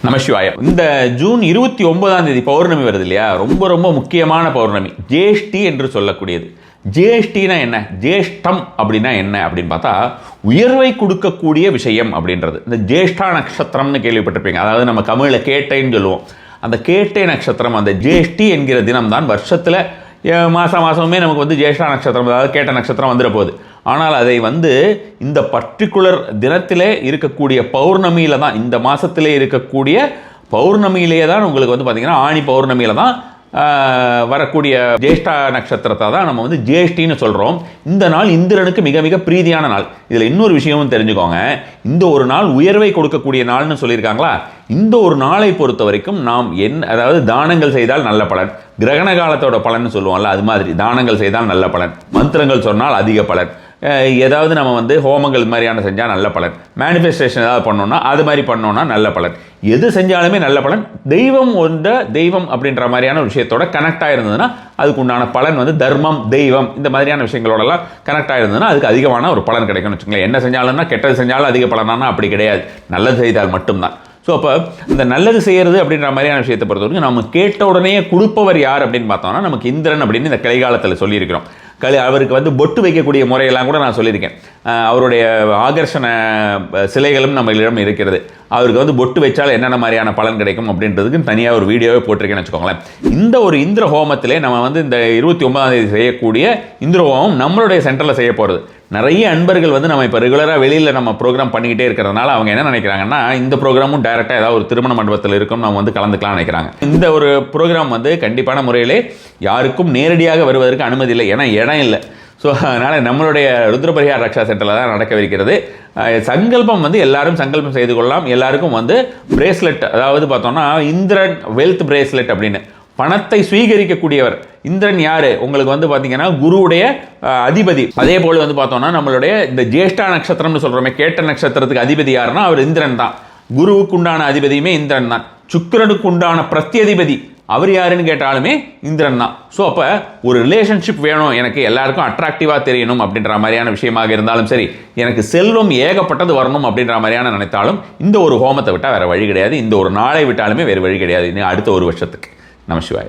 நமசிவாயம். இந்த ஜூன் 29 பௌர்ணமி வருது இல்லையா, ரொம்ப ரொம்ப முக்கியமான பௌர்ணமி, ஜேஷ்டி என்று சொல்லக்கூடியது. ஜேஷ்டினா என்ன, ஜேஷ்டம் அப்படின்னா என்ன அப்படின்னு பார்த்தா உயர்வை கொடுக்கக்கூடிய விஷயம் அப்படின்றது. இந்த ஜேஷ்டா நட்சத்திரம்னு கேள்விப்பட்டிருப்பீங்க. அதாவது நம்ம தமிழில் கேட்டைன்னு சொல்லுவோம். அந்த கேட்டை நட்சத்திரம், அந்த ஜேஷ்டி என்கிற தினம் தான் வருஷத்தில் மாதமே நமக்கு வந்து ஜேஷ்டா நட்சத்திரம், அதாவது கேட்ட நட்சத்திரம் வந்துட போகுது. ஆனால் அதை வந்து இந்த பர்டிகுலர் தினத்திலே இருக்கக்கூடிய பௌர்ணமியில் தான், இந்த மாதத்திலே இருக்கக்கூடிய பௌர்ணமியிலே தான் உங்களுக்கு வந்து பார்த்திங்கன்னா ஆணி பௌர்ணமியில் தான் வரக்கூடிய ஜேஷ்டா நட்சத்திரத்தை தான் நம்ம வந்து ஜேஷ்டின்னு சொல்கிறோம். இந்த நாள் இந்திரனுக்கு மிக மிக பிரீதியான நாள். இதில் இன்னொரு விஷயமும் தெரிஞ்சுக்கோங்க, இந்த ஒரு நாள் உயர்வை கொடுக்கக்கூடிய நாள்னு சொல்லியிருக்காங்களா. இந்த ஒரு நாளை பொறுத்த வரைக்கும் நாம் அதாவது தானங்கள் செய்தால் நல்ல பலன், கிரகண காலத்தோட பலன்னு சொல்லுவோம்ல, அது மாதிரி தானங்கள் செய்தால் நல்ல பலன், மந்திரங்கள் சொன்னால் அதிக பலன், ஏதாவது நம்ம வந்து ஹோமங்கள் மாதிரியான செஞ்சால் நல்ல பலன், மேனிஃபெஸ்டேஷன் ஏதாவது பண்ணோன்னா அது மாதிரி பண்ணோன்னா நல்ல பலன், எது செஞ்சாலுமே நல்ல பலன். தெய்வம் அப்படின்ற மாதிரியான விஷயத்தோட கனெக்டாக இருந்ததுன்னா அதுக்கு உண்டான பலன் வந்து தர்மம், தெய்வம் இந்த மாதிரியான விஷயங்களோடலாம் கனெக்டாக இருந்ததுன்னா அதுக்கு அதிகமான ஒரு பலன் கிடைக்கும்னு வச்சுக்கோங்களேன். என்ன செஞ்சாலும்னா கெட்டது செஞ்சாலும் அதிக பலனானா அப்படி கிடையாது, நல்லது செய்தால் மட்டும்தான். ஸோ அப்போ இந்த நல்லது செய்கிறது அப்படின்ற மாதிரியான விஷயத்தை பொறுத்த வரைக்கும் நம்ம கேட்ட உடனே கொடுப்பவர் யார் அப்படின்னு பார்த்தோம்னா நமக்கு இந்திரன் அப்படின்னு இந்த கலிகாலத்தில் சொல்லியிருக்கிறோம். அவருக்கு வந்து பொட்டு வைக்கக்கூடிய முறையெல்லாம் கூட நான் சொல்லியிருக்கேன். அவருடைய ஆகர்ஷண சிலைகளும் நம்மளிடம் இருக்கிறது. அவருக்கு வந்து பொட்டு வச்சால் என்னென்ன மாதிரியான பலன் கிடைக்கும் அப்படின்றதுக்கு தனியாக ஒரு வீடியோவே போட்டிருக்கேன்னு வச்சுக்கோங்களேன். இந்த ஒரு இந்திர ஹோமத்திலே நம்ம வந்து இந்த 29 செய்யக்கூடிய இந்திர ஹோமம் நம்மளுடைய சென்டரில் செய்ய போகிறது. நிறைய அன்பர்கள் வந்து நம்ம இப்போ ரெகுலராக வெளியில் நம்ம ப்ரோக்ராம் பண்ணிக்கிட்டே இருக்கிறதுனால அவங்க என்ன நினைக்கிறாங்கன்னா, இந்த ப்ரோக்ராமும் டைரெக்டாக ஏதாவது ஒரு திருமண மண்டபத்தில் இருக்கும், நம்ம வந்து கலந்துக்கலாம் நினைக்கிறாங்க. இந்த ஒரு ப்ரோக்ராம் வந்து கண்டிப்பான முறையிலே யாருக்கும் நேரடியாக வருவதற்கு அனுமதி இல்லை, ஏன்னா இடம் இல்லை. ஸோ அதனால் நம்மளுடைய ருத்ரபரிகார் ரக்ஷா சென்டரில் தான் நடக்கவிருக்கிறது. சங்கல்பம் வந்து எல்லாரும் சங்கல்பம் செய்து கொள்ளலாம். எல்லாருக்கும் வந்து பிரேஸ்லெட், அதாவது பார்த்தோம்னா இந்திரன் வெல்த் பிரேஸ்லெட் அப்படின்னு பணத்தை சுவீகரிக்கக்கூடியவர் இந்திரன் யார் உங்களுக்கு வந்து பார்த்தீங்கன்னா குருவுடைய அதிபதி. அதே போல் வந்து பார்த்தோம்னா நம்மளுடைய இந்த ஜேஷ்டா நட்சத்திரம்னு சொல்கிறோமே, கேட்ட நட்சத்திரத்துக்கு அதிபதி யாருன்னா அவர் இந்திரன் தான். குருவுக்கு உண்டான அதிபதியுமே இந்திரன் தான். சுக்கிரனுக்கு உண்டான பிரத்யதிபதி அவர் யாருன்னு கேட்டாலுமே இந்திரன் தான். ஸோ அப்போ ஒரு ரிலேஷன்ஷிப் வேணும், எனக்கு எல்லாருக்கும் அட்ராக்டிவாக தெரியணும் அப்படின்ற மாதிரியான விஷயமாக இருந்தாலும் சரி, எனக்கு செல்வம் ஏகப்பட்டது வரணும் அப்படின்ற மாதிரியான நினைத்தாலும் இந்த ஒரு ஹோமத்தை விட்டால் வேறு வழி கிடையாது. இந்த ஒரு நாளை விட்டாலுமே வேறு வழி கிடையாது. இன்னும் அடுத்த ஒரு வருஷத்துக்கு. நமசிவாய.